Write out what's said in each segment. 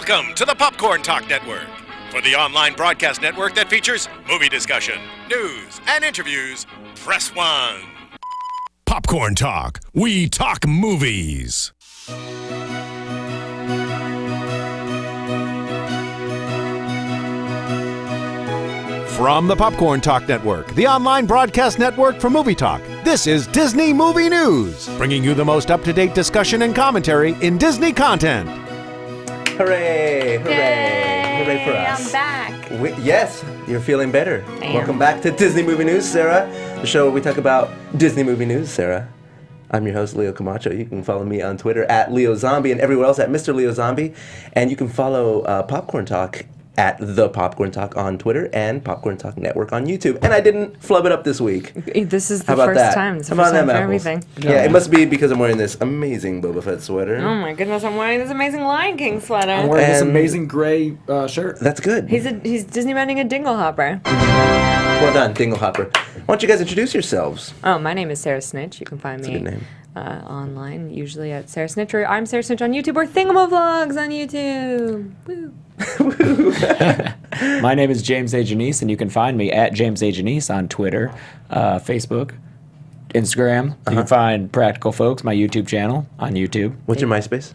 Welcome to the Popcorn Talk Network, for the online broadcast network that features movie discussion, news, and interviews. Press 1. Popcorn Talk. We talk movies. From the Popcorn Talk Network, the online broadcast network for movie talk, this is Disney Movie News, bringing you the most up-to-date discussion and commentary in Disney content. Hooray! Hooray! Yay, Hooray for us. I'm back. Yes, you're feeling better. Damn. Welcome back to Disney Movie News, Sarah, the show where we talk about Disney Movie News, Sarah. I'm your host, Leo Camacho. You can follow me on Twitter at Leo Zombie and everywhere else at Mr. Leo Zombie. And you can follow Popcorn Talk at The Popcorn Talk on Twitter and Popcorn Talk Network on YouTube. And I didn't flub it up this week. This is How the about first that? time. It's the How first about time them for apples? everything. Yeah, it must be because I'm wearing this amazing Boba Fett sweater. Oh my goodness, I'm wearing this amazing Lion King sweater. I'm wearing this And- amazing gray shirt. That's good. He's Disney running a dingle hopper. Well done, Dingle Hopper. Why don't you guys introduce yourselves? Oh, my name is Sarah Snitch. You can find That's a me good name. online, usually at Sarah Snitch, or I'm Sarah Snitch on YouTube, or Thingamavlogs on YouTube. Woo. My name is James A. Janice, and you can find me at James A. Janice on Twitter, Facebook, Instagram. You can find Practical Folks, my YouTube channel, on YouTube. What's your MySpace?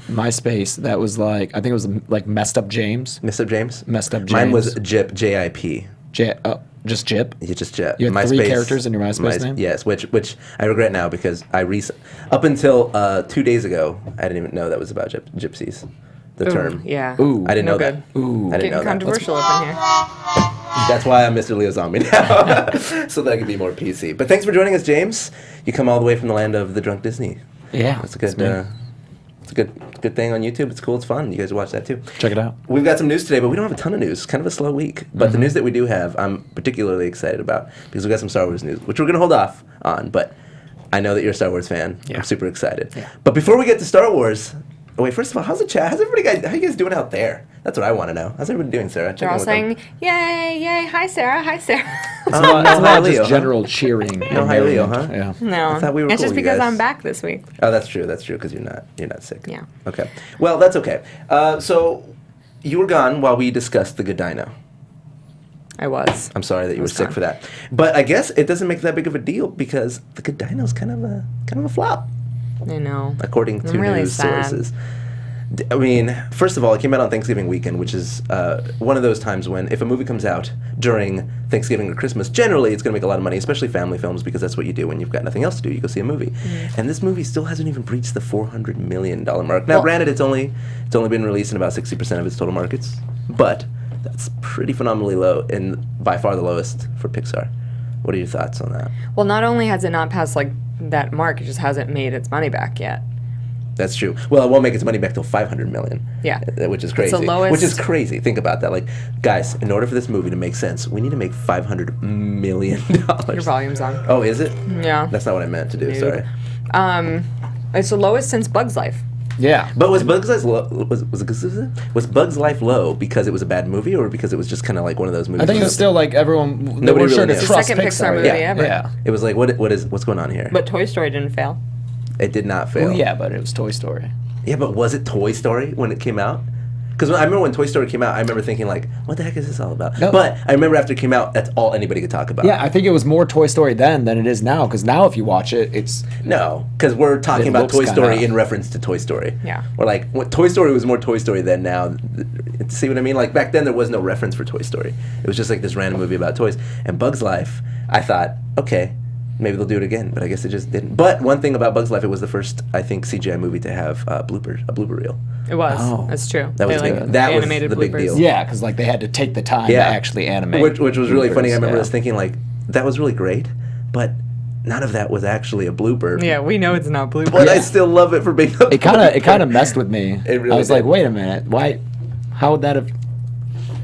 MySpace, that was like, I think it was like Messed Up James. Messed Up James? Messed Up James. Mine was Jip, J-I-P. Just Jip? You just Jip. You had 3 characters in your MySpace name? Yes, which I regret now because up until 2 days ago, I didn't even know that was about gypsies. The term. Yeah. Ooh. I didn't know good. that. Ooh. I didn't Getting know that. controversial up in here. That's why I'm Mr. Leo Zombie now, so that I can be more PC. But thanks for joining us, James. You come all the way from the land of the drunk Disney. Yeah. That's a good. me. It's a good thing on YouTube. It's cool. It's fun. You guys watch that too. Check it out. We've got some news today, but we don't have a ton of news. Kind of a slow week. But the news that we do have, I'm particularly excited about because we've got some Star Wars news, which we're going to hold off on. But I know that you're a Star Wars fan. Yeah. I'm super excited. Yeah. But before we get to Star Wars, wait. First of all, how's the chat? How you guys doing out there? That's what I want to know. How's everybody doing, Sarah? They're all saying, yay, yay, hi Sarah, hi Sarah. It's not, it's hi, not Leo, just huh? general cheering. No, hi, Leo, huh? Yeah. No, I thought we were it's cool, just you because guys. I'm back this week. Oh, that's true. That's true because you're not sick. Yeah. Okay. Well, that's okay. So you were gone while we discussed the Good Dino. I was. I'm sorry that you were was sick gone. for that, but I guess it doesn't make that big of a deal because the Good Dino's kind of a flop, I know. according to I'm really news sad. sources. I mean, first of all, it came out on Thanksgiving weekend, which is one of those times when if a movie comes out during Thanksgiving or Christmas, generally it's going to make a lot of money, especially family films, because that's what you do when you've got nothing else to do. You go see a movie. And this movie still hasn't even breached the $400 million mark. Now, Well- granted, it's only been released in about 60% of its total markets, but that's pretty phenomenally low and by far the lowest for Pixar. What are your thoughts on that? Well, not only has it not passed like that mark, it just hasn't made its money back yet. That's true. Well, it won't make its money back till $500 million. Yeah. Which is crazy. the lowest- Which is crazy. Think about that. Like, guys, in order for this movie to make sense, we need to make $500 million. Your volume's on. Oh, is it? Yeah. That's not what I meant to do. Dude. Sorry. It's the lowest since Bug's Life. Yeah. But was Bugs Life low? Was Bugs Life low because it was a bad movie, or because it was just kind of like one of those movies? I think it was still like everyone. They Nobody were sure really to knew. trust Second Pixar movie ever. Yeah. It was like what's going on here? But Toy Story didn't fail. It did not fail. Well, yeah, but it was Toy Story. Yeah, but was it Toy Story when it came out? Because I remember when Toy Story came out, I remember thinking like, what the heck is this all about? No. But I remember after it came out, that's all anybody could talk about. Yeah, I think it was more Toy Story then than it is now. Because now, if you watch it, it's No, because we're talking It about looks Toy Story kinda- in reference to Toy Story. Yeah. We're like, Toy Story was more Toy Story than now. See what I mean? Like, back then there was no reference for Toy Story. It was just like this random movie about toys. And Bug's Life, I thought, okay, maybe they'll do it again. But I guess it just didn't. But one thing about Bug's Life, it was the first, I think, CGI movie to have a blooper reel. It was. Oh. That's true. That was They, good. That was animated the big bloopers. deal. yeah, because like they had to take the time to actually animate. Which was really funny. I bloopers, remember yeah. us thinking, like, that was really great, but none of that was actually a blooper. Yeah, we know it's not blooper. But I still love it for being a It kind of messed with me. It really I was did. like, wait a minute, why? How would that have?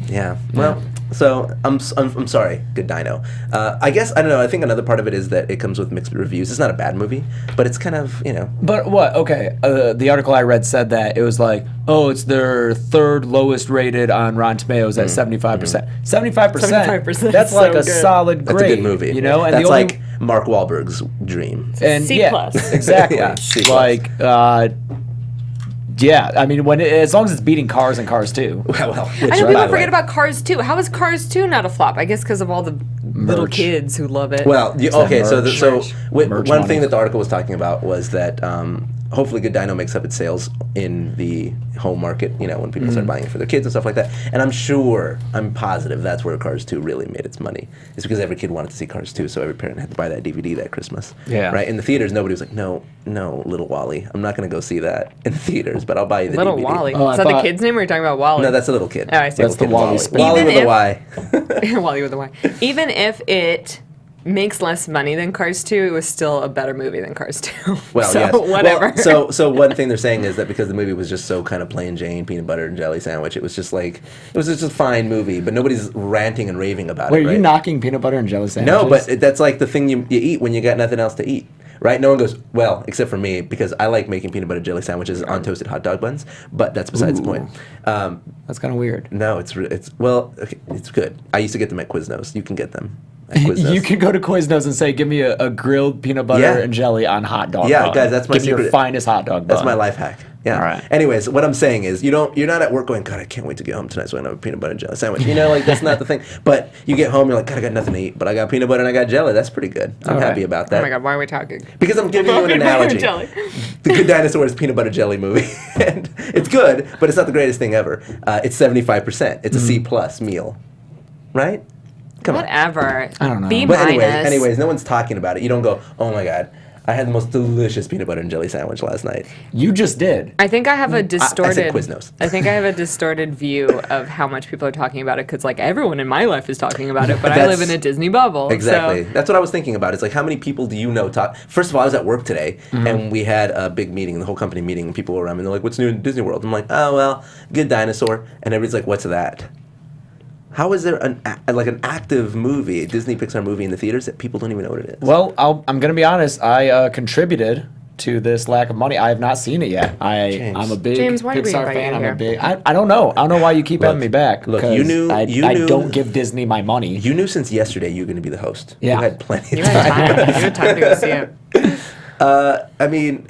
Yeah. Well, so I'm sorry, Good Dino. I guess I don't know. I think another part of it is that it comes with mixed reviews. It's not a bad movie, but it's kind of But what? Okay, the article I read said that it was like, oh, it's their third lowest rated on Rotten Tomatoes at 75%. 75%. 75%, That's like so a good. solid That's grade. a good movie. You know, and that's the only, like Mark Wahlberg's dream. and C yeah, plus. exactly. Yeah, C plus. Like Yeah, I mean, as long as it's beating Cars and Cars 2. Well, I which, know by people the forget way- about Cars 2. How is Cars 2 not a flop? I guess because of all the little Merch. kids who love it. Well, okay, so merch? one Merch thing money. that the article was talking about was that hopefully Good Dino makes up its sales in the home market, when people start buying it for their kids and stuff like that. And I'm positive that's where Cars 2 really made its money. It's because every kid wanted to see Cars 2, so every parent had to buy that DVD that Christmas. Yeah. Right? In the theaters, nobody was like, no, Little Wally. I'm not going to go see that in the theaters, but I'll buy you the Little DVD. Wally. Oh, I Is that the thought- kid's name or are you talking about Wally? No, that's a little kid. Oh, I see. That's the Little kid Wally spin. Wally Even with a if- Y. Wally with a Y. Even if it makes less money than Cars 2, it was still a better movie than Cars 2. Well, so, yes. whatever. Well, so one thing they're saying is that because the movie was just so kind of plain Jane peanut butter and jelly sandwich, it was just a fine movie, but nobody's ranting and raving about Wait, it. are Right? you knocking peanut butter and jelly sandwiches? No, but that's like the thing you eat when you got nothing else to eat. Right? No one goes, well, except for me, because I like making peanut butter jelly sandwiches on toasted hot dog buns, but that's besides the point. That's kind of weird. No, it's good. I used to get them at Quiznos. You can get them at Quiznos. You could go to Quiznos and say, give me a grilled peanut butter Yeah. and jelly on hot dog Yeah, bun. guys, that's my Give me your secret- finest hot dog That's bun. my life hack. Yeah. All right. Anyways, what I'm saying is, you're not at work going, God, I can't wait to get home tonight so I can have a peanut butter and jelly sandwich. That's not the thing. But you get home, you're like, God, I got nothing to eat, but I got peanut butter and I got jelly. That's pretty good. I'm All right. happy about that. Oh my God, why are we talking? Because I'm giving you an Peanut butter analogy. jelly. The Good Dinosaur is peanut butter jelly movie, and it's good, but it's not the greatest thing ever. It's 75%. It's a C plus meal, right? Come on. Whatever. I don't know. B But minus. anyways, no one's talking about it. You don't go, oh my God, I had the most delicious peanut butter and jelly sandwich last night. You just did. I think I have a I said distorted. Quiznos. I think I have a distorted view of how much people are talking about it because, everyone in my life is talking about it, but I live in a Disney bubble. Exactly. So. That's what I was thinking about. It's like, how many people do you know talk? First of all, I was at work today, and we had a big meeting, the whole company meeting, and people were around me, and they're like, what's new in Disney World? I'm like, oh, well, Good Dinosaur. And everybody's like, what's that? How is there an active movie, a Disney Pixar movie in the theaters that people don't even know what it is? Well, I'm going to be honest. I contributed to this lack of money. I have not seen it yet. James. I'm a big James, why did we Pixar invite fan. you I'm here? a big. I don't know. I don't know why you keep having me back. look, 'cause you knew- I you don't knew- give Disney my money. You knew since yesterday you were going to be the host. Yeah. You had plenty You of had time. time. You had time to go see it. I mean,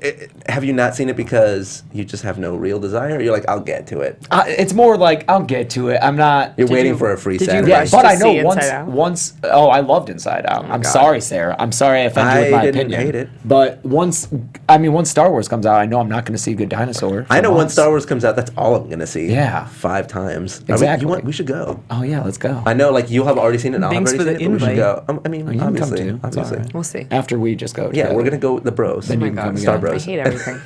have you not seen it because you just have no real desire? You're like, I'll get to it. It's more like I'll get to it. I'm not. You're waiting you- for a free did you Saturday. Yeah, rush but to I know see Inside Out? once. Oh, I loved Inside Out. I'm God. sorry, Sarah. I'm sorry I offended you with I my didn't opinion. hate it. But once Star Wars comes out, I know I'm not going to see Good Dinosaur. I for know when months. Star Wars comes out, that's all I'm going to see. Yeah. 5 times. Exactly. We should go. Oh yeah, let's go. I know, you'll have already seen it, and I'll have Thanks already for seen the it, but we should invite. go. I mean, Oh, you can come obviously. too. It's Obviously. all right. We'll see. After we just go. Yeah, together. we're going to go with the bros. Then Oh you my can come God. Star again. Bros. I hate everything.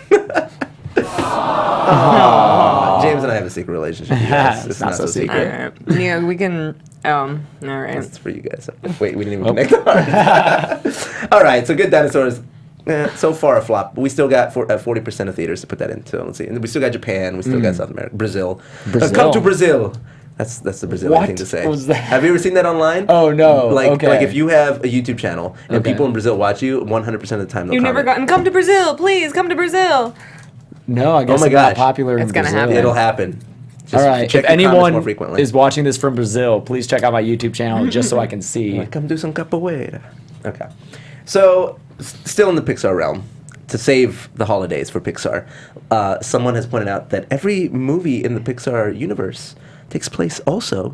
James and I have a secret relationship. You guys. It's not so All secret. right. Yeah, we can. All right. It's for you guys. Wait, we didn't even connect the hearts. All right, so Good Dinosaurs, so far a flop. But we still got 40% of theaters to put that into. Let's see. And we still got Japan. We still got South America. Brazil. Brazil. Come to Brazil. That's the Brazilian What thing to say. was that? Have you ever seen that online? Oh, no. Like Okay. if you have a YouTube channel and Okay. people in Brazil watch you, 100% of the time they'll You've never comment. gotten. Come to Brazil, please. Come to Brazil. No, I guess my I'm not gosh. popular in It's gonna Brazil. happen. It'll happen. Just All right. check If your comments more anyone frequently. is watching this from Brazil, please check out my YouTube channel just so I can see. Come do some capoeira. Okay. So, still in the Pixar realm, to save the holidays for Pixar, someone has pointed out that every movie in the Pixar universe takes place also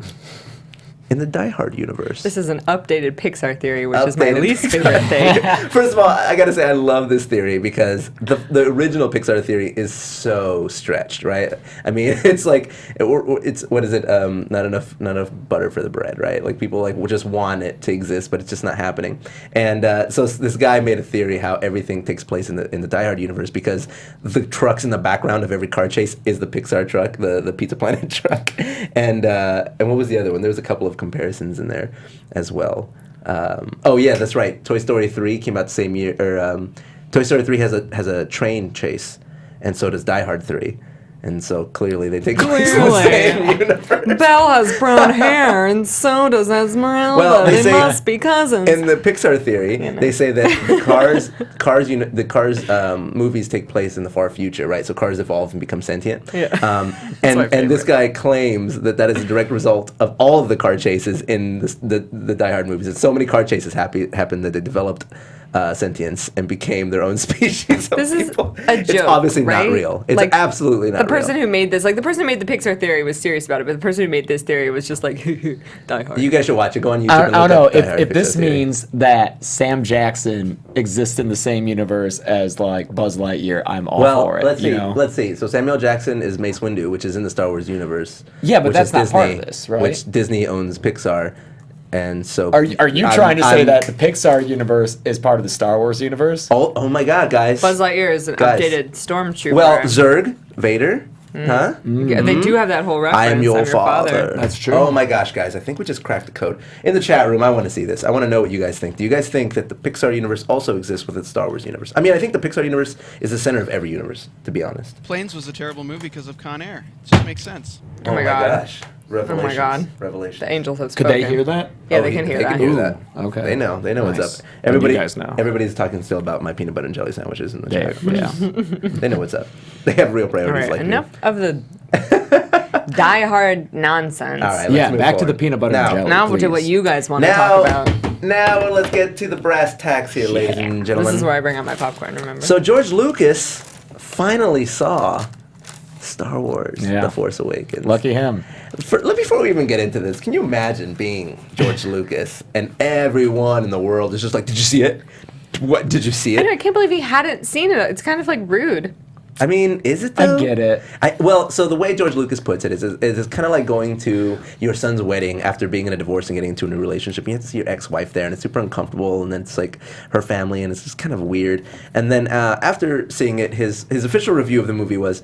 in the Die Hard universe. This is an updated Pixar theory, which is my Updated least Pixar. favorite thing. First of all, I gotta say I love this theory because the original Pixar theory is so stretched, right? I mean, it's like it's what is it? Not enough butter for the bread, right? Like people will just want it to exist, but it's just not happening. And so this guy made a theory how everything takes place in the Die Hard universe because the trucks in the background of every car chase is the Pixar truck, the Pizza Planet truck, and what was the other one? There was a couple of comparisons in there as well. Oh yeah, that's right. Toy Story 3 came out the same year. Toy Story 3 has a train chase, and so does Die Hard 3. And so clearly they take place in the same universe. Belle has brown hair, and so does Esmeralda. Well, they they say- must be cousins. In the Pixar theory, they say that the Cars movies take place in the far future, right? So cars evolve and become sentient. Yeah. And this guy claims that is a direct result of all of the car chases in the Die Hard movies. And so many car chases happened that they developed sentience and became their own species of This is people. a joke, It's obviously right? not real. It's Like, absolutely not the person real. who made this, like the person who made the Pixar theory was serious about it, but the person who made this theory was just like, Die Hard. You guys should watch it. Go on YouTube. I and don't look know up Die Hard if Pixar this theory. means that Sam Jackson exists in the same universe as like Buzz Lightyear. I'm all for it. let's see. you know? Let's see. So Samuel Jackson is Mace Windu, which is in the Star Wars universe. Yeah, but which that's is not part of Disney, this, right? Which Disney owns Pixar, and so Are you trying to say that the Pixar universe is part of the Star Wars universe? Oh my God, guys! Buzz Lightyear is an Guys. updated stormtrooper. Well, Zurg, Vader, huh? Yeah, they do have that whole reference. I am your I'm father. That's true. Oh my gosh, guys! I think we just cracked the code. In the chat room, I want to see this. I want to know what you guys think. Do you guys think that the Pixar universe also exists with the Star Wars universe? I mean, I think the Pixar universe is the center of every universe. To be honest. Planes was a terrible movie because of Con Air. It just makes sense. Oh my God. gosh! Revelations. Oh my God. Revelations. The angels have Could spoken. they hear that? Yeah, Oh, they can hear they that. Can hear that. Okay. They know. They know Nice. what's up. Then Everybody, you guys know. Everybody's talking still about my peanut butter and jelly sandwiches in the They- chat. yeah. They know what's up. They have real All priorities right, like enough me. of the die-hard nonsense. All right. Yeah, let's move back to the forward. peanut butter now, and jelly. Now to please. what you guys want to Now, talk about. now let's get to the brass tacks here, ladies and gentlemen. This is where I bring out my popcorn, remember? So George Lucas finally saw Star Wars: Yeah. The Force Awakens. Lucky him. Before we even get into this, can you imagine being George Lucas and everyone in the world is just like, "Did you see it? What did you see I know, I it?" can't believe he hadn't seen it. It's kind of like rude. I mean, is it though? I get it. Well, so the way George Lucas puts it is it's kind of like going to your son's wedding after being in a divorce and getting into a new relationship. You have to see your ex-wife there, and it's super uncomfortable, and then it's like her family, and it's just kind of weird. And then after seeing it, his official review of the movie was,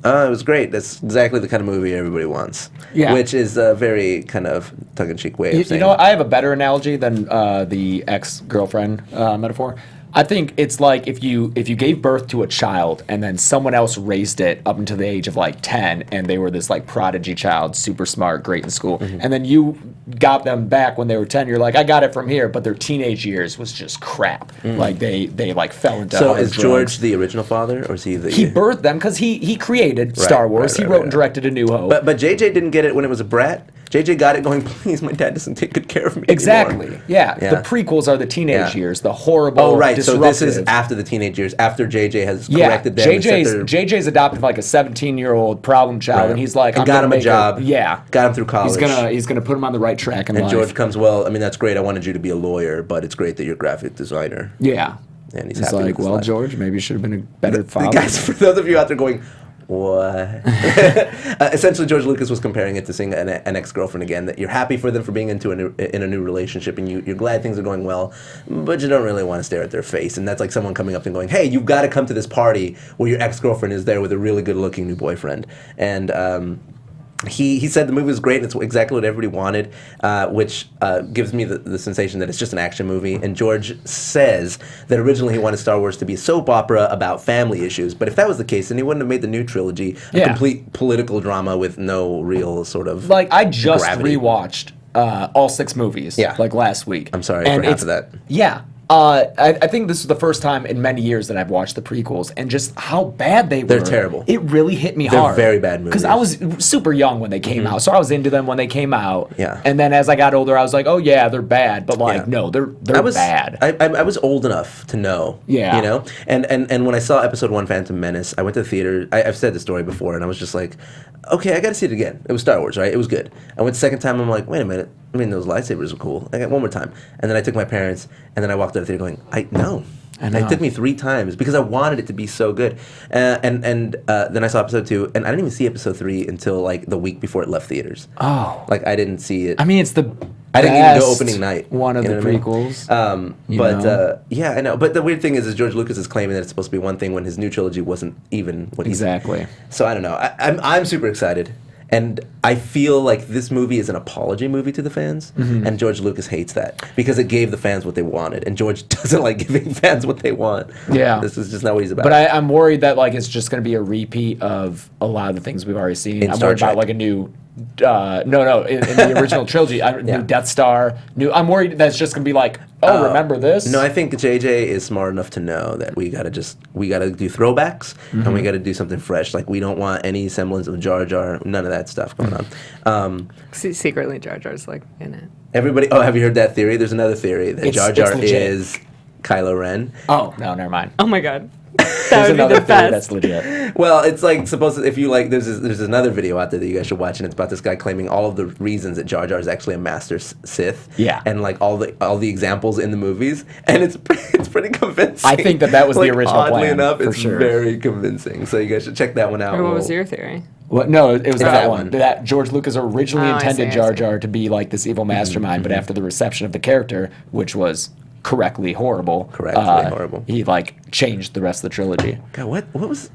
it was great. That's exactly the kind of movie everybody wants. Yeah. Which is a very kind of tongue-in-cheek way of You saying know, I have a better analogy than the ex-girlfriend metaphor. I think it's like if you gave birth to a child and then someone else raised it up until the age of like 10 and they were this like prodigy child, super smart, great in school, and then you got them back when they were 10. You're like, I got it from here, but their teenage years was just crap. Like they like fell into So hard is drugs. George the original father, or is he the... He birthed them because he created Star Wars. He wrote and directed A New Hope. But JJ didn't get it when it was a brat. JJ got it going, please, my dad doesn't take good care of me Exactly. anymore. Yeah. Yeah. The prequels are the teenage Yeah. years, the horrible. Oh, right. So this is disruptive- after the teenage years, after JJ has Yeah, corrected them. and set their- JJ's adopted like a 17-year-old problem child, Right. and he's like, And I'm got gonna him a make job. Yeah, Got him through college. he's gonna put him on the right track in And life. George comes, well, I mean, that's great. I wanted you to be a lawyer, but it's great that you're a graphic designer. Yeah, And he's it's happy like, with his well, life. George, maybe you should have been a better father. Guys, for those of you out there going, what? Essentially, George Lucas was comparing it to seeing an ex-girlfriend again, that you're happy for them for being in a new relationship, and you're glad things are going well, but you don't really want to stare at their face. And that's like someone coming up and going, hey, you've got to come to this party where your ex-girlfriend is there with a really good-looking new boyfriend. And he said the movie was great, and it's exactly what everybody wanted, which gives me the sensation that it's just an action movie. And George says that originally he wanted Star Wars to be a soap opera about family issues, but if that was the case, then he wouldn't have made the new trilogy a Yeah. complete political drama with no real sort of Like I just gravity. rewatched all 6 movies. Yeah. like last week. I'm sorry And for half it's- of that. Yeah. I think this is the first time in many years that I've watched the prequels, and just how bad they were. They're terrible. It really hit me They're hard. very bad movies. Because I was super young when they came out, so I was into them when they came out. Yeah. And then as I got older, I was like, oh yeah, they're bad, but like Yeah. no, they're I was bad. I was old enough to know. Yeah. You know? And when I saw episode 1 Phantom Menace, I went to the theater. I've said this story before, and I was just like, okay, I gotta see it again. It was Star Wars, right? It was good. I went the second time, I'm like, wait a minute. I mean, those lightsabers were cool. I got one more time. And then I took my parents, and then I walked out of the theater going, no. I know. It took me 3 times because I wanted it to be so good. And then I saw episode 2, and I didn't even see episode 3 until like the week before it left theaters. Oh. Like, I didn't see it. I mean, it's the I didn't even go best opening night. one of You the know what I mean? prequels. you But know? yeah, I know. But the weird thing is George Lucas is claiming that it's supposed to be one thing when his new trilogy wasn't even what he's. Exactly. So I don't know. I'm super excited, And I feel like this movie is an apology movie to the fans, and George Lucas hates that because it gave the fans what they wanted, and George doesn't like giving fans what they want. Yeah. This is just not what he's about. But I'm worried that like it's just going to be a repeat of a lot of the things we've already seen. In I'm Star worried Trek. about like a new. In the original trilogy, new Death Star. I'm worried that it's just going to be like, remember this? No, I think JJ is smart enough to know that we gotta do throwbacks and we gotta do something fresh. Like we don't want any semblance of Jar Jar, none of that stuff going on. Secretly, Jar Jar's like in it. Everybody, have you heard that theory? There's another theory that Jar Jar legit. is Kylo Ren. Oh no, never mind. Oh my god. There's That would be another the theory best. that's legit. Well, it's like supposed to, if you like, there's another video out there that you guys should watch, and it's about this guy claiming all of the reasons that Jar Jar is actually a master Sith. Yeah. And like all the examples in the movies, and it's pretty convincing. I think that was the Like, original oddly plan, enough, for it's sure. very convincing. So you guys should check that one out. Or what was We'll- your theory? Well, no, it was It's that that one. one. That George Lucas originally Oh, I intended see, Jar I see. Jar to be like this evil mastermind, but after the reception of the character, which was correctly horrible, he like changed the rest of the trilogy. God, what was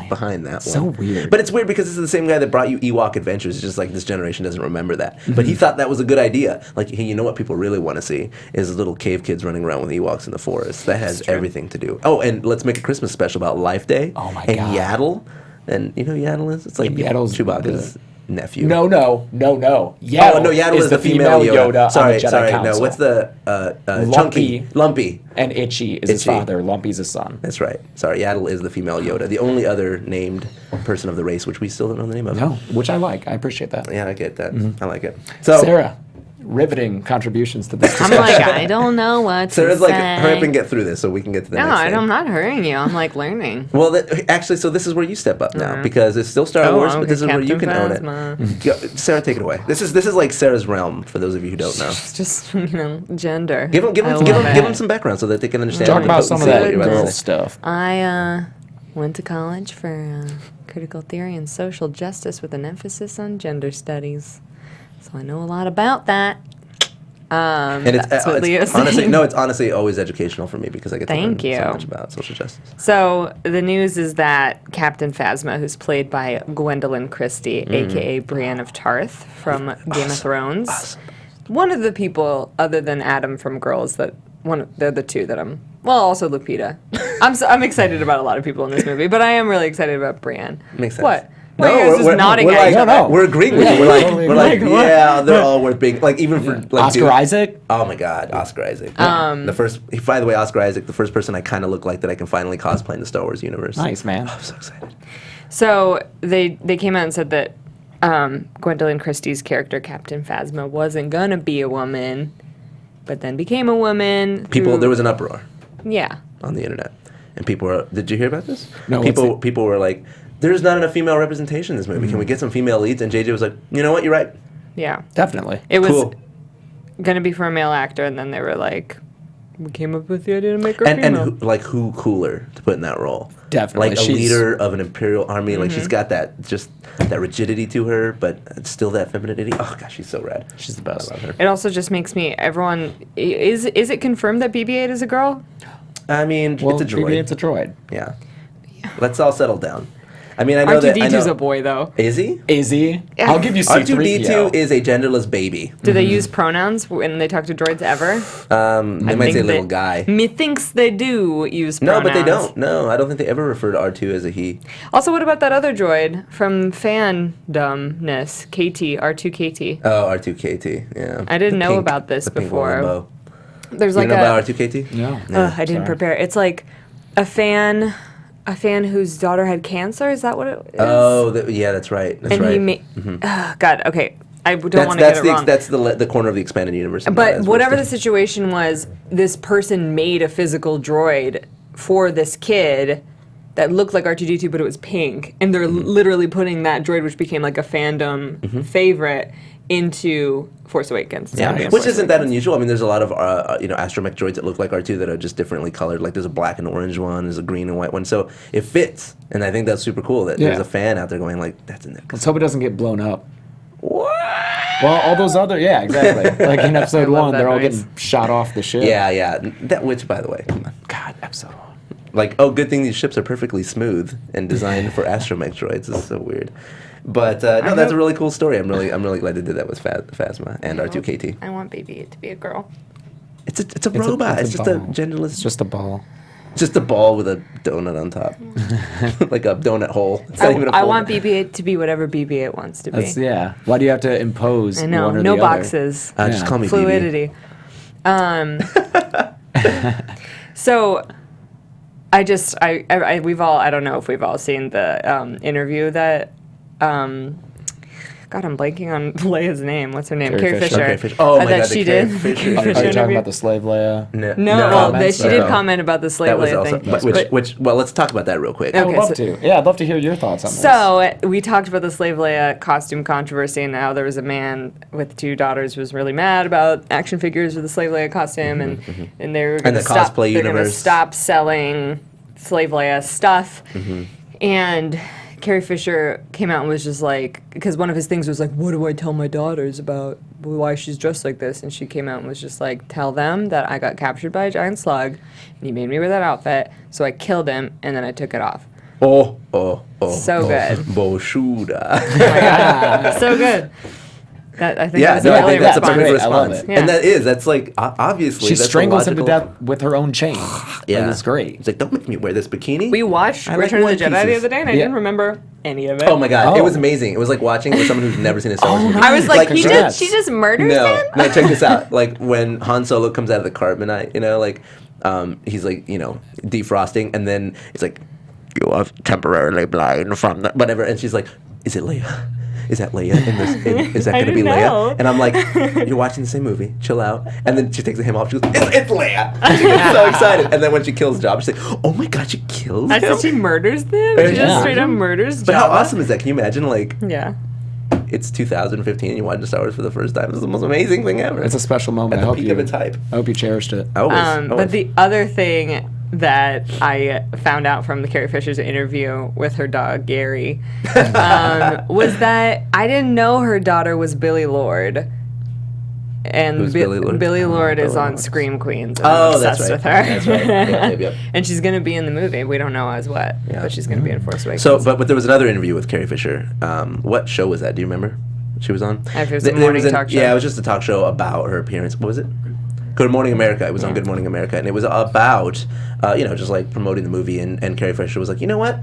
behind that one? So weird. But it's weird because this is the same guy that brought you Ewok Adventures. It's just like this generation doesn't remember that. But he thought that was a good idea. Like, hey, you know what people really want to see is little cave kids running around with Ewoks in the forest. That has everything to do. Oh, and let's make a Christmas special about Life Day. Oh my and God. Yaddle. And you know who Yaddle is? It's like Yaddle's Chewbacca's nephew. No. Yaddle Oh, no, Yaddle is the female Yoda. on Sorry, the Jedi sorry. Council. No, what's the Lumpy. And Itchy is his Itchy. father. Lumpy's his son. That's right. Sorry, Yaddle is the female Yoda, the only other named person of the race, which we still don't know the name of. No, which I like. I appreciate that. Yeah, I get that. I like it. So Sarah, riveting contributions to this I'm discussion. like, I don't know what Sarah's to like, say. hurry up and get through this so we can get to the No, next thing. I'm not hurrying you. I'm like learning. Well, actually, so this is where you step up now because it's still Star Oh, Wars, but okay, this is where you can Captain own it. Go, Sarah, take it away. This is like Sarah's realm for those of you who don't know. It's just, gender. Give I love them it. some background so that they can understand. Talk the about some of potency that what you're about to girl say. stuff. I went to college for critical theory and social justice with an emphasis on gender studies. So I know a lot about that. And it's That's what Leo's honestly, saying. no, it's honestly always educational for me because I get to learn Thank you. so much about social justice. So the news is that Captain Phasma, who's played by Gwendolyn Christie, aka Brienne of Tarth from Game of Thrones, one of the people other than Adam from Girls they're the two that also Lupita. I'm excited about a lot of people in this movie, but I am really excited about Brienne. Makes sense. What? Well, you guys just nodding we're at like, each other. we're agreeing with you. We're like, yeah, they're all worth being. Like even for like Oscar Isaac? Oh my God, Oscar Isaac. The first, by the way, Oscar Isaac, the first person I kind of look like that I can finally cosplay in the Star Wars universe. Nice, man. I'm so excited. So they came out and said that Gwendolyn Christie's character, Captain Phasma, wasn't gonna be a woman, but then became a woman. There was an uproar Yeah. on the internet, and people were. Did you hear about this? No, People were like, "There's not enough female representation in this movie. Can we get some female leads?" And JJ was like, "You know what? You're right. Yeah. Definitely. It was Cool." gonna be for a male actor, and then they were like, we came up with the idea to make her female. And who cooler to put in that role? Definitely. Like a She's- leader of an imperial army. Like Mm-hmm. she's got that rigidity to her, but still that femininity. Oh gosh, she's so rad. She's the best. I love her. It also just makes me is it confirmed that BB-8 is a girl? I mean, Well, it's a droid. maybe it's a droid. Yeah. Let's all settle down. I mean, I know that. I R2-D2's know, a boy though. Is he? Is he? I'll give you C3PO. R2D2 is a genderless baby. Do they use pronouns when they talk to droids ever? They might say little guy. Methinks they do use No, pronouns. but they don't. No, I don't think they ever refer to R2 as a he. Also, what about that other droid from fandomness? KT, R2KT. Oh, R2KT. Yeah. I didn't The know about this the pink before. Lambo. There's You like know a. about R2KT? No. I didn't prepare. It's like a fan whose daughter had cancer. Is that what it is? Oh, yeah, that's right. That's and right. he made. God, okay. I don't want to get it wrong. That's the corner of the expanded universe. But whatever the situation was, this person made a physical droid for this kid that looked like R2-D2, but it was pink. And they're literally putting that droid, which became like a fandom favorite, into Force Awakens. Yeah, Zombie which Force isn't that Awakens. unusual. I mean, there's a lot of astromech droids that look like R2 that are just differently colored. Like there's a black and orange one, there's a green and white one. So it fits, and I think that's super cool that there's Yeah. a fan out there going like, "That's in there." Let's hope it doesn't get blown up. What? Well, all those other, yeah, exactly. Like in episode love 1, that they're all noise. getting shot off the ship. Yeah. That which, by the way, come on. God, episode 1. Like, oh, good thing these ships are perfectly smooth and designed for astromech droids. This is so weird. But no, that's a really cool story. I'm really glad they did that with Phasma and R2KT. I want BB-8 to be a girl. It's a robot. It's just a genderless. It's just a ball. Just a ball with a donut on top, like a donut hole. It's not even a I full- want BB-8 to be whatever BB-8 wants to be. Yeah. Why do you have to impose I know, one or no the other? boxes. Just call me Fluidity. So, I don't know if we've all seen the interview that. God, I'm blanking on Leia's name. What's her name? Carrie Carrie Fisher. Fisher. Carrie Fisher. Oh my that God, she the Carrie did. Fisher. Carrie Are Fisher you talking interview. about the slave Leia? No, she did No. comment about the slave That was Leia also, thing. well, let's talk about that real quick. I would love so- to. Yeah, I'd love to hear your thoughts on this. So we talked about the slave Leia costume controversy and how there was a man with 2 daughters who was really mad about action figures with the slave Leia costume, and they were going the to stop. cosplay They're going to universe. stop selling slave Leia stuff, and Carrie Fisher came out and was just like, because one of his things was like, what do I tell my daughters about why she's dressed like this? And she came out and was just like, tell them that I got captured by a giant slug, and he made me wear that outfit, so I killed him, and then I took it off. Oh. So good. Boshuda. Oh my God. So good. That, I think Yeah, that's no, a I really think that's a response. perfect Great, I love response. it. And Yeah. that's like, obviously, She that's strangles him to logical- death with her own chain. Yeah. It's great. It's like, don't make me wear this bikini. We watched I like Return of the one Jedi the pieces. other day, and I Yeah. didn't remember any of it. Oh my God, it was Oh. amazing. It was like watching it with someone who's never seen a Star Wars movie. I was like, Congrats. she just murders No, him? no, check this out. Like when Han Solo comes out of the carbonite, he's like, defrosting, and then it's like, you are temporarily blind from the whatever, and she's like, is it Leia? Is that Leia? Is that I going to be didn't know. Leia? And I'm like, you're watching the same movie. Chill out. And then she takes the him off. She goes, it's Leia. She gets so excited. And then when she kills Jabba, she's like, oh my God, she kills I him. said she murders them? Yeah. She just straight up murders But how Jabba? awesome is that? Can you imagine, like, Yeah. it's 2015 and you're watching Star Wars for the first time? This is the most amazing thing ever. It's a special moment. At the I hope peak you, of its hype. I hope you cherished it. Always. But the other thing that I found out from the Carrie Fisher's interview with her dog Gary was that I didn't know her daughter was Billie Lord. And Who's Billie Lord? Billie Lord is Billie on Lord. Scream Queens. And I'm that's obsessed right. with her. That's right. Yep. And she's going to be in the movie. We don't know as what, Yeah. but she's going to be in Force Awakens. So, but there was another interview with Carrie Fisher. What show was that? Do you remember? She was on. It was a morning talk show. Yeah, it was just a talk show about her appearance. What was it? Good Morning America. It was on Good Morning America, and it was about, just like promoting the movie. And Carrie Fisher was like, you know what?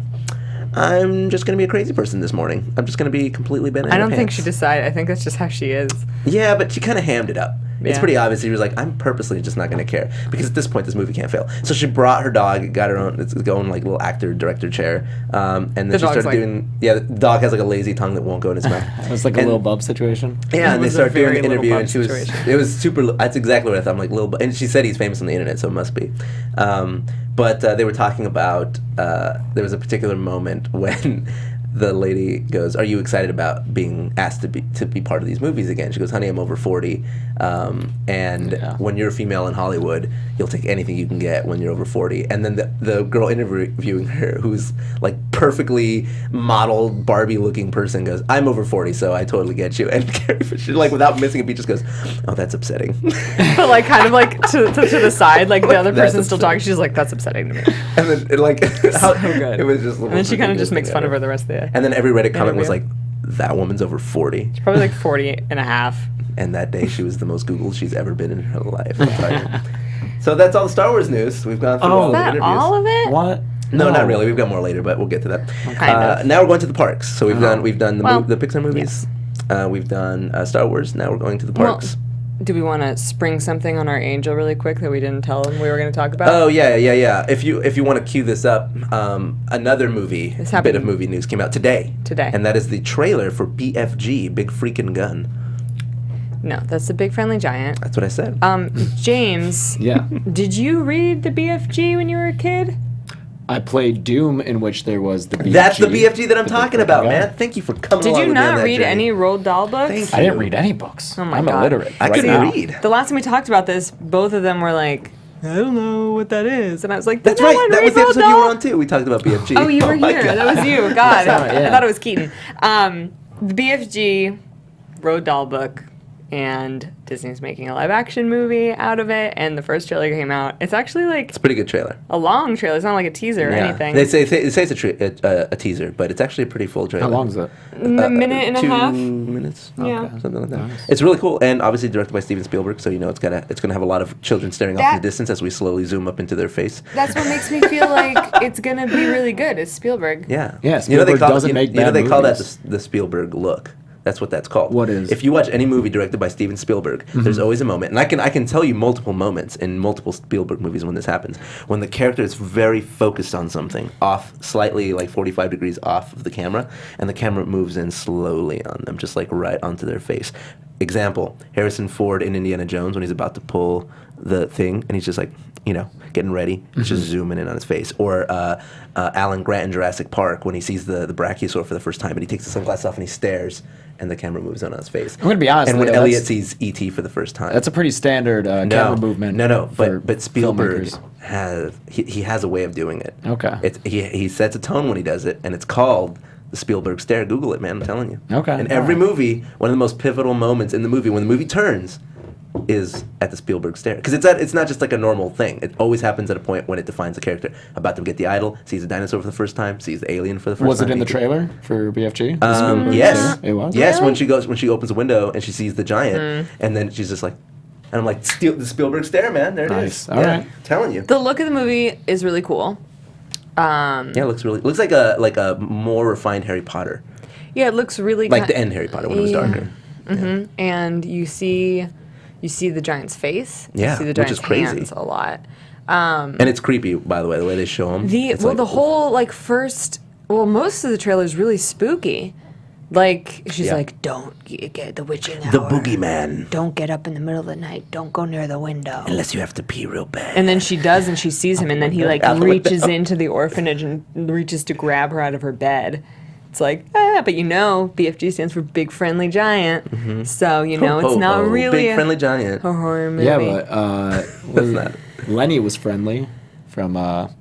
I'm just gonna be a crazy person this morning. I'm just gonna be completely bent. I don't think she decided. I think that's just how she is. Yeah, but she kind of hammed it up. It's Yeah. pretty obvious. She was like, I'm purposely just not going to care. Because at this point, this movie can't fail. So she brought her dog, got her own, it's going like little actor, director chair. And then The she dog's started like- doing, the dog has like a lazy tongue that won't go in his mouth. It was like a And- little bub situation. Yeah, It and they was a started doing very the interview, little and she was, bump situation. it was super, that's exactly what I thought. I'm like, and she said he's famous on the internet, so it must be. But they were talking about, there was a particular moment when the lady goes, are you excited about being asked to be part of these movies again? She goes, honey, I'm over 40. And when you're a female in Hollywood, you'll take anything you can get when you're over 40. And then the girl interviewing her, who's like perfectly modeled Barbie looking person, goes, I'm over 40, so I totally get you. And Carrie Fisher, like without missing a beat, just goes, oh, that's upsetting. But like kind of like to the side, like the other That's person's still upsetting. talking. She's like, that's upsetting to me. And then it, like, So good. it was just the And then most she kind of ridiculous just makes thing fun of ever. her the rest of the day. And then every Reddit comment was like, Interview. that woman's over 40. Probably like 40 and a half. And that day she was the most Googled she's ever been in her life. I'll tell you. So that's all the Star Wars news. We've gone through all Is the that interviews. all of it? What? No, not really. We've got more later, but we'll get to that. Kind of. Now we're going to the parks. So we've done the Well, the Pixar movies. We've done Star Wars. Now we're going to the Well, parks. Do we want to spring something on our angel really quick that we didn't tell him we were going to talk about? Oh yeah. If you want to cue this up, another movie, This bit happened of movie news came out today. Today. And that is the trailer for BFG, Big Freaking Gun. No, that's the Big Friendly Giant. That's what I said. James, Yeah. did you read the BFG when you were a kid? I played Doom, in which there was the BFG. That's the BFG that I'm the talking Big about, Gun. man. Thank you for coming Did along you with me on not that read journey. any Roald Dahl books? Thank I didn't you. read any books. Oh my I'm God. illiterate. I right couldn't now. read. The last time we talked about this, both of them were like, I don't know what that is. And I was like, That's did no right. one That read was the Roald episode you Dahl? were on too. We talked about BFG. Oh, you were my here. God. That was you. God. right, yeah. I thought it was Keaton. The BFG Roald Dahl book and Disney's making a live action movie out of it. And the first trailer came out. It's actually like It's a pretty good trailer. a long trailer. It's not like a teaser or anything. They say it's a teaser, but it's actually a pretty full trailer. How long is it? A minute and a 2 half. minutes. Yeah. Something like that. It's really cool, and obviously directed by Steven Spielberg, so it's gonna have a lot of children staring off in the distance as we slowly zoom up into their face. That's what makes me feel like it's gonna be really good. It's Spielberg. Yeah. Yeah, Spielberg doesn't make bad they call that movies. the Spielberg look. That's what that's called. What is? If you watch any movie directed by Steven Spielberg, there's always a moment, and I can tell you multiple moments in multiple Spielberg movies when this happens, when the character is very focused on something, off slightly like 45 degrees off of the camera, and the camera moves in slowly on them, just like right onto their face. Example: Harrison Ford in Indiana Jones when he's about to pull the thing, and he's just like, getting ready, just zooming in on his face. Or Alan Grant in Jurassic Park when he sees the Brachiosaur for the first time, and he takes the sunglasses off and he stares, and the camera moves on his face. I'm gonna be honest. And when Leo, Elliot sees E.T. for the first time, that's a pretty standard camera movement. No, for but Spielberg filmmakers. he has a way of doing it. Okay. He sets a tone when he does it, and it's called the Spielberg stare. Google it, man. I'm telling you. Okay. In every movie, one of the most pivotal moments in the movie, when the movie turns, is at the Spielberg stare, because it's not just like a normal thing. It always happens at a point when it defines the character. About to get the idol, sees a dinosaur for the first time, sees the alien for the first time. Was it in the trailer for BFG? Yes. It was? Yes, Really? when she opens a window and she sees the giant, and then she's just like, and I'm like, the Spielberg stare, man. There it is. Nice. All right. Telling you. The look of the movie is really cool. Yeah, it looks like a more refined Harry Potter, Yeah, it looks really like the end Harry Potter when it was darker. And you see the giant's face. Yeah, you see the which giant's is crazy. hands a lot. And it's creepy, by the way, the way they show him. Most of the trailer is really spooky. Like, she's Yeah. like, don't get the witching hour. The boogeyman. Don't get up in the middle of the night. Don't go near the window. Unless you have to pee real bad. And then she does, and she sees him, and then he like Out the reaches window. into the orphanage and reaches to grab her out of her bed. It's like, but BFG stands for Big Friendly Giant. So, it's not really Big a friendly giant. horror movie. Yeah, but What's that? Lenny was friendly from Of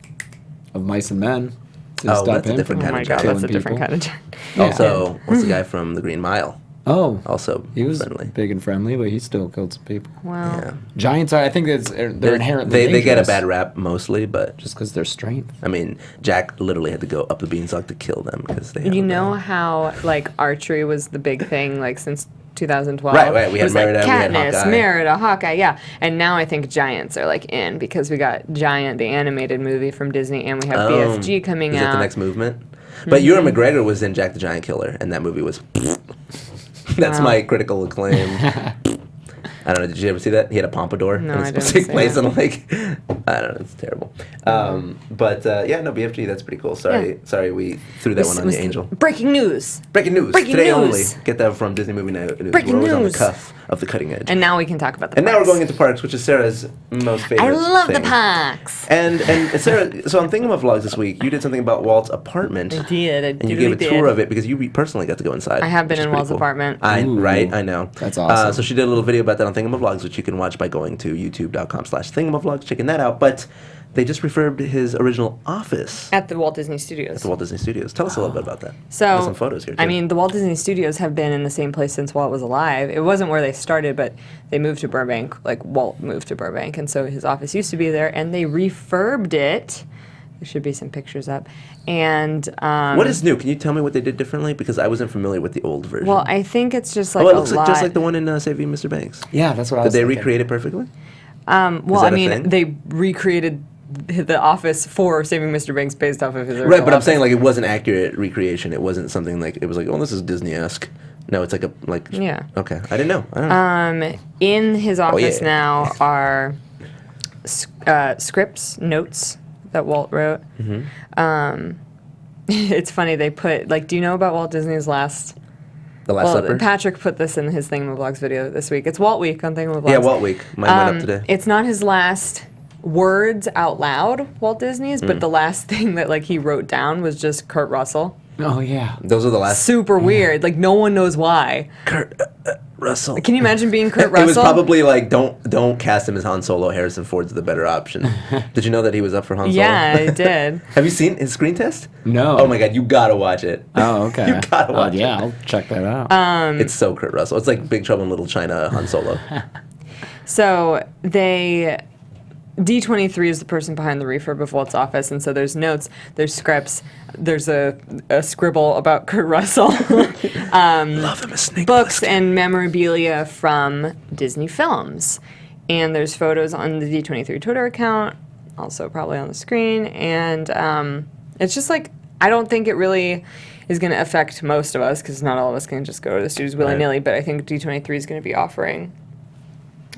Mice and Men. Oh, that's a different Oh kind my of god, giant. that's a different people. kind of giant. Also, what's the guy from The Green Mile? Oh, Also he was friendly. big and friendly, but he still killed some people. Wow. Yeah. Giants are, I think they're inherently They get a dangerous bad rap mostly, but just because their strength. I mean, Jack literally had to go up the beanstalk to kill them because they. You know how like archery was the big thing like since 2012. Right, we It had was like Merida, we had Katniss, Hawkeye. Merida, Hawkeye, yeah. And now I think Giants are like in because we got Giant, the animated movie from Disney, and we have BFG coming Is out. it the next movement? But Ewan McGregor was in Jack the Giant Killer, and that movie was. That's Wow. my critical acclaim. I don't know. Did you ever see that? He had a pompadour. No, and I it's supposed to didn't take place see in like. I don't know. It's terrible. BFG. That's pretty cool. Sorry, we threw that one on the Angel. Breaking news. Breaking news Breaking today news. only. Get that from Disney Movie News. Breaking We're always on the news. cuff of the cutting edge. And now we can talk about the And now we're parks. going into parks, which is Sarah's most favorite. I love the thing. parks. And Sarah, so I'm thinking of vlogs this week. You did something about Walt's apartment. I did. I And you gave a tour of it because you personally got to go inside. I have been which is in pretty Walt's apartment. Ooh. Right, I know. That's awesome. So she did a little video about that on Thingamavlogs, which you can watch by going to youtube.com/thingamavlogs, checking that out. But they just refurbed his original office At the Walt Disney Studios. at the Walt Disney Studios. Tell us a little bit about that. So, There's some photos here, too. I mean, the Walt Disney Studios have been in the same place since Walt was alive. It wasn't where they started, but they moved to Burbank. Like, Walt moved to Burbank, and so his office used to be there, and they refurbed it. There should be some pictures up. And What is new? Can you tell me what they did differently? Because I wasn't familiar with the old version. well, I think it's just like it a looks lot. like just like the one in Saving Mr. Banks. Yeah, that's what I Did was they thinking. recreate it perfectly? Well, that I a mean, thing? they recreated the office for Saving Mr. Banks based off of his original Right, but I'm office. saying like it wasn't accurate recreation. It wasn't something like it was like, oh, this is Disney-esque. No, it's like a like. Yeah. Okay, I didn't know. I don't know. In his office yeah. now are scripts, notes that Walt wrote. It's funny, they put, like, do you know about Walt Disney's last... The Last Supper. Patrick put this in his Thingamavlogs video this week. It's Walt Week on Thingamavlogs. Yeah, Walt Week. Mine went up today. It's not his last words out loud, Walt Disney's, but the last thing that, like, he wrote down was just Kurt Russell. Oh yeah. Those are the last. Super weird. Like, no one knows why. Kurt. Russell. Can you imagine being Kurt Russell? It was probably like, don't cast him as Han Solo. Harrison Ford's the better option. Did you know that he was up for Han Solo? Yeah, I did. Have you seen his screen test? No. Oh my god, you gotta watch it. Oh, okay. You gotta watch it. Yeah, I'll check that out. It's so Kurt Russell. It's like Big Trouble in Little China Han Solo. So D23 is the person behind the refurb of Walt's office, and so there's notes, there's scripts, there's a scribble about Kurt Russell, Love him as Snake books Plissken. and memorabilia from Disney films. And there's photos on the D23 Twitter account, also probably on the screen, and it's just like, I don't think it really is going to affect most of us, because not all of us can just go to the studios willy-nilly, but I think D23 is going to be offering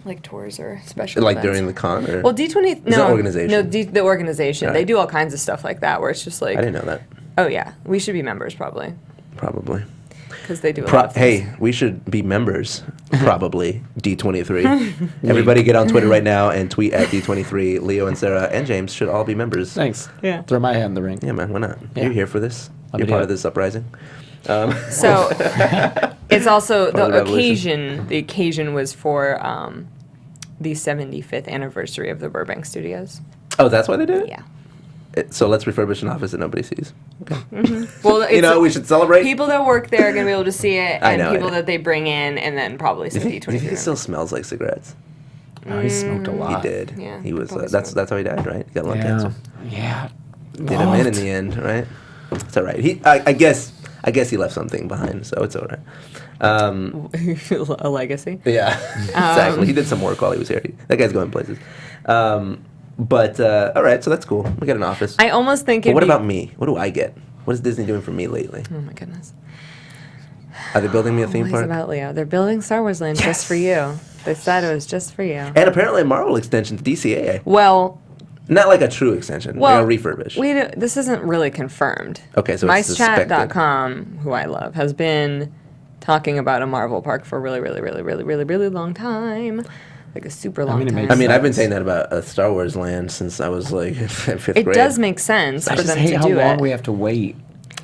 like tours or special Like events. during the con? Or? Well, D20, Is that no, organization? no, the organization. Right. They do all kinds of stuff like that, where it's just like, I didn't know that. oh yeah, we should be members probably, Probably. because they do a lot of things. Hey, we should be members. Probably. D23. Everybody get on Twitter right now and tweet at D23. Leo and Sarah and James should all be members. Thanks. Yeah. Throw my hat in the ring. Yeah, man, why not? Yeah. You're here for this. Let me You're do part it. of this uprising. So it's also Part of the the revolution. occasion. The occasion was for the 75th anniversary of the Burbank Studios. Oh, that's why they did it? Yeah. So let's refurbish an office that nobody sees. Well, it's You know, we should celebrate. people that work there are going to be able to see it, I and know, people I know. that they bring in, and then probably some Do you think it D23. still smells like cigarettes? Oh, he smoked a He lot. did. Yeah, He was. probably That's smoked. how he died, right? He got lung Yeah. cancer. Yeah. Did him in the end, right? It's all right. I guess he left something behind, so it's all right. A legacy. Yeah, exactly. He did some work while he was here. That guy's going places. But all right, so that's cool. We got an office. I almost think But it'd what be, about me? What do I get? What is Disney doing for me lately? Oh my goodness. Are they building me a theme Always park? about Leo. They're building Star Wars Land just for you. They said it was just for you. And apparently a Marvel extension to DCA. Well, Not like a true extension. well, like a refurbish. this isn't really confirmed. Okay, so it's suspected. MiceChat.com, who I love, has been talking about a Marvel park for a really, really, really, really, really, really long time. Like a super long mean, it time. makes I mean, I've been sense. saying that about a Star Wars land since I was like in fifth It grade. does make sense I for just them hate to how do long it. we have to wait.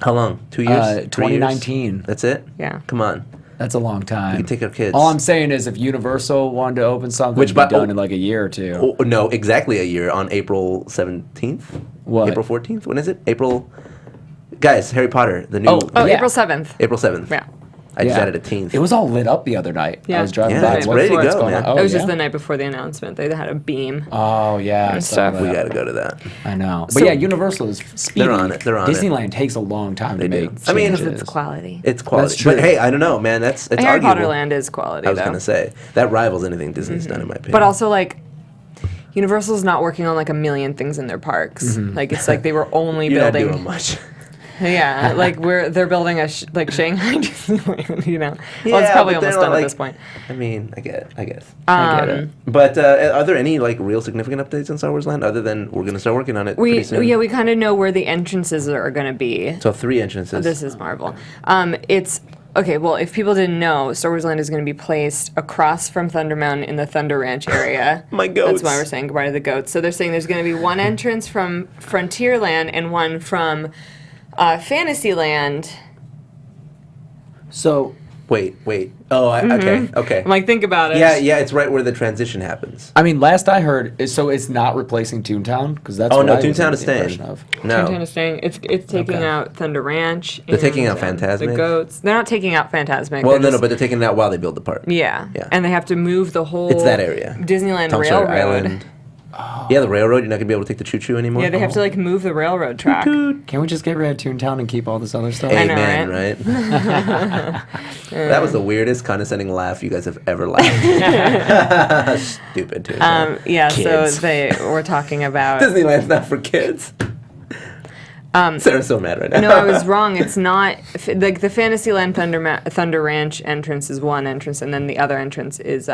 How long? 2 years? 3 years? 2019. That's it? Yeah. Come on. That's a long time. We can take our kids. All I'm saying is, if Universal wanted to open something, Which it'd be by- done in like a year or two. Oh, no, exactly a year on April 17th. What? April 14th? When is it? April. Guys, Harry Potter, the new. Oh, Yeah. April 7th. April 7th. Yeah. I just added a teenth. It was all lit up the other night. Yeah. I was driving Yeah, by. it's What- ready to what's go, going man. on? Oh, it was yeah? just the night before the announcement. They had a beam. Oh yeah, I And saw stuff. We that. got to go to that. I know. So- But yeah, Universal is speedy. They're on it, they're on it. Disneyland takes a long time They to do. make. I mean, Because changes. it's quality. It's quality. That's true. But hey, I don't know, man. It's Harry arguable. Potter Land is quality, I was though. going to say. That rivals anything Disney's done, in my opinion. But also, like, Universal's not working on like a million things in their parks. Like, it's like they were only You're not building. doing much. Yeah, like they're building a like Shanghai Disneyland, you know. Well, it's Yeah, probably but they're almost done not, at like- this point. I mean, I get it. I guess. I get it. But are there any like real significant updates on Star Wars Land other than we're going to start working on it pretty soon? We kind of know where the entrances are going to be. So 3 entrances. This is Marvel. It's okay. Well, if people didn't know, Star Wars Land is going to be placed across from Thunder Mountain in the Thunder Ranch area. My goats. That's why we're saying goodbye to the goats. So they're saying there's going to be one entrance from Frontierland and one from Fantasyland. So Wait. Oh, okay. I'm like, think about it. Yeah, it's right where the transition happens. I mean, last I heard, so it's not replacing Toontown because that's Oh, what no, I was Toontown under is the staying. impression of. No. Toontown is staying. It's taking Okay. out Thunder Ranch. They're taking out and, Fantasmic? The goats. They're not taking out Fantasmic. Well, they're no, just- but they're taking it out while they build the park. Yeah. Yeah. And they have to move the whole. It's that area. Disneyland Tom Sawyer Railroad. Island. Yeah, the railroad. You're not gonna be able to take the choo-choo anymore. Yeah, they have to like move the railroad track. Can we just get rid of Toontown and keep all this other stuff? I know, Amen, right? That was the weirdest condescending laugh you guys have ever laughed. Stupid, too. Yeah, Kids. so they were talking about. Disneyland's not for kids. Sarah's so mad right now. No, I was wrong. It's not like the Fantasyland Thunder Ranch entrance is one entrance, and then the other entrance is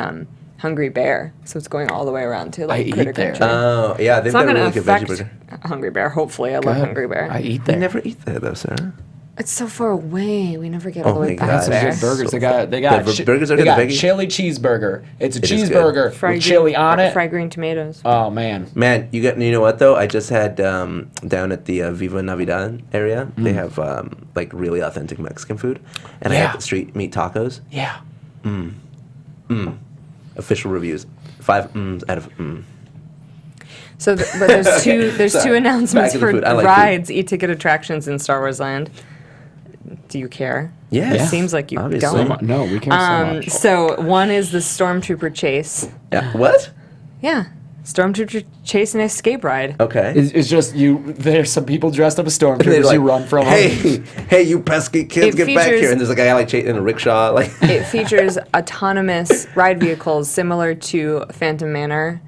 Hungry Bear. So it's going all the way around to like I eat Critter there. Country. Oh, yeah, they've It's not got a going really to good veggie affect burger. Hungry Bear. Hopefully, I love Good. Hungry Bear. I eat I there. never eat there, though, Sarah. It's so far away. We never get all Oh the way my back God. Some there. good burgers. So They got The burgers are they good, got the veggie? chili cheeseburger. It's a It is good. cheeseburger Fried with chili on it. Fried green tomatoes. Oh man. Man, you know what, though? I just had down at the Viva Navidad area, they have like really authentic Mexican food. And I Yeah. had street meat tacos. Yeah. Official reviews. 5 out of So, but there's two Sorry. announcements Back to the for food. I like rides, e-ticket attractions in Star Wars Land. Do you care? Yes. It Yeah. seems like you Obviously. don't. No, we care so much. So one is the Stormtrooper chase. Yeah. What? Yeah, Stormtrooper chase and escape ride. Okay. It's just you. There's some people dressed up as They're stormtroopers. like, you run from them. hey, you pesky kids, It get back features- here! And there's like a guy like in a rickshaw, like. It features autonomous ride vehicles similar to Phantom Manor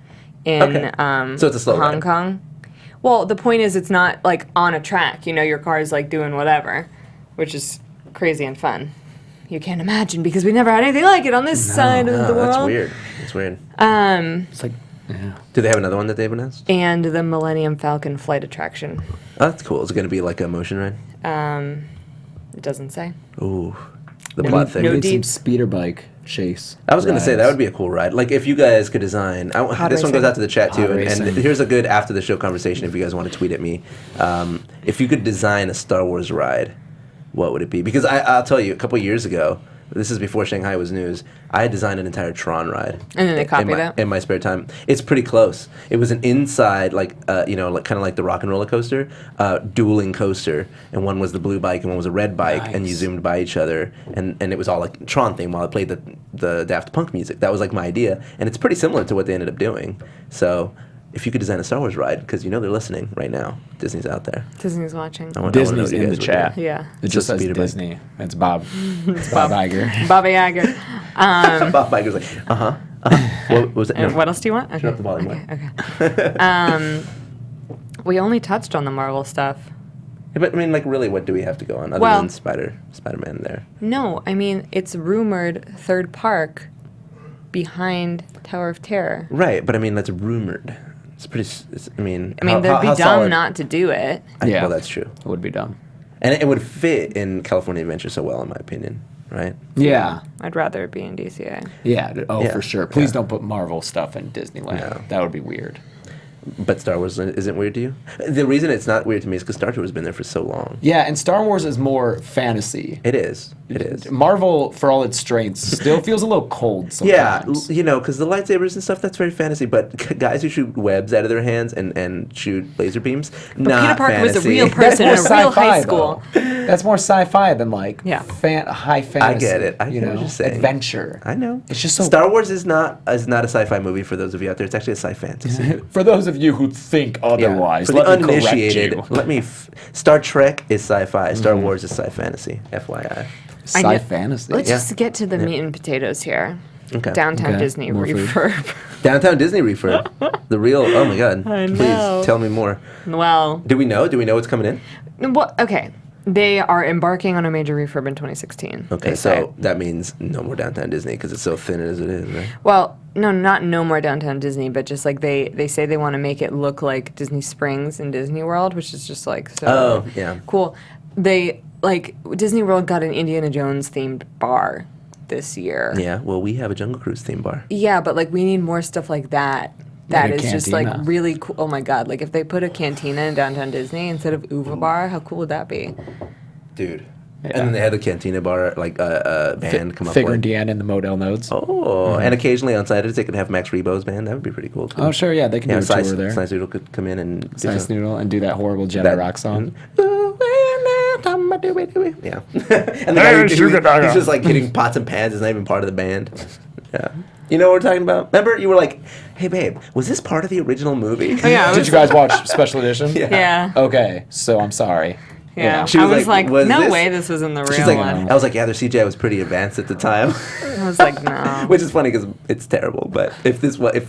in Okay. So it's a slow Hong ride. Kong. Well, the point is it's not like on a track. You know, your car is like doing whatever, which is crazy and fun. You can't imagine because we never had anything like it on this side of the world. That's weird. That's weird. It's like, yeah. Do they have another one that they've announced? And the Millennium Falcon flight attraction. Oh, that's cool. Is it going to be like a motion ride? It doesn't say. Ooh, the plot thing. no Need some deets. speeder bike chase. I was going to say that rides. would be a cool ride. Like if you guys could design. This one racing. goes out to the chat too. Pod And racing. here's a good after the show conversation. If you guys want to tweet at me, if you could design a Star Wars ride, what would it be? Because I'll tell you, a couple years ago. This is before Shanghai was news. I had designed an entire Tron ride. And then they copied it? In my spare time. It's pretty close. It was an inside, like kind of like the Rock and Roller Coaster, dueling coaster. And one was the blue bike and one was a red bike. And you Nice. zoomed by each other. And it was all like Tron theme while I played the Daft Punk music. That was like my idea. And it's pretty similar to what they ended up doing. So if you could design a Star Wars ride, because you know they're listening right now. Disney's out there. Disney's watching. I wanna know Disney's what you in guys the would do. chat. Yeah. It just a says speeder bike. Disney. It's Bob. It's Bob Iger. Baba Yaga. Bob Iger's like, What was it? And No. what else do you want? Turn up the volume more. Okay. We only touched on the Marvel stuff. Yeah, but I mean, like, really, what do we have to go on other Well- than Spider-Man there? No, I mean, it's rumored third park behind Tower of Terror. Right, but I mean, that's rumored. It's pretty. I mean, I mean, they'd be dumb not to do it. Yeah. Well, that's true, It would be dumb. and it would fit in California Adventure so well, in my opinion. Right? Yeah. I'd rather it be in DCA. Yeah. Oh, Yeah. for sure. Please Yeah. don't put Marvel stuff in Disneyland. No. That would be weird. But Star Wars isn't weird to you. The reason it's not weird to me is because Star Tours has been there for so long. Yeah, and Star Wars is more fantasy. It is. It is. Marvel, for all its strengths, still feels a little cold Yeah, sometimes. you know, because the lightsabers and stuff, that's very fantasy. But guys who shoot webs out of their hands and shoot laser beams, But not Peter Parker was a fantasy. real person in a real high school. Though. That's more sci-fi than like Yeah. high fantasy. I get it. I you get know, what you're saying. Adventure. I know. It's just so. Star Wars is not a sci-fi movie for those of you out there. It's actually a sci-fantasy. For those of you who think otherwise, For the let me correct uninitiated, you. let me. Star Trek is sci-fi. Star Wars is sci-fantasy. FYI. I know- Sci-fantasy. Let's Yeah. just get to the meat and potatoes here. Okay. Downtown Okay, Disney more food. refurb. Downtown Disney refurb. The real. Oh my God. I Please know. tell me more. Well, Do we know? Do we know what's coming in? what? Okay. They are embarking on a major refurb in 2016. Okay, they so say. that means no more Downtown Disney because it's so thin as it is, right? Well, no more Downtown Disney, but just like they say they want to make it look like Disney Springs and Disney World, which is just like so Oh, yeah. cool. They like Disney World got an Indiana Jones themed bar this year. Yeah. Well, we have a Jungle Cruise theme bar. Yeah, but like we need more stuff like that. That Like a is just like cantina. really cool. Oh my god! Like if they put a cantina in Downtown Disney instead of Uva Bar, how cool would that be? Dude. Yeah. And then they had the Cantina bar, like band come up Figure with. and Deanna in the Model Nodes. Oh, and occasionally on Saturdays they could have Max Rebo's band. That would be pretty cool too. Oh, sure, yeah, they can do a Slice, tour there. Slice Noodle could come in and do Science some- Noodle and do that horrible Jedi that- rock song. Yeah. And the guy he's just like hitting pots and pans is not even part of the band. Yeah. You know what we're talking about? Remember, you were like, "Hey, babe, was this part of the original movie?" Oh yeah, I Did was- you guys watch Special Edition? Yeah. Yeah. Okay, so I'm sorry. Yeah. She I was was like, like, "Was no this-" way this was in the real She's like, one. I was like, yeah, their CGI was pretty advanced at the time, I was like, no. which is funny because it's terrible. But if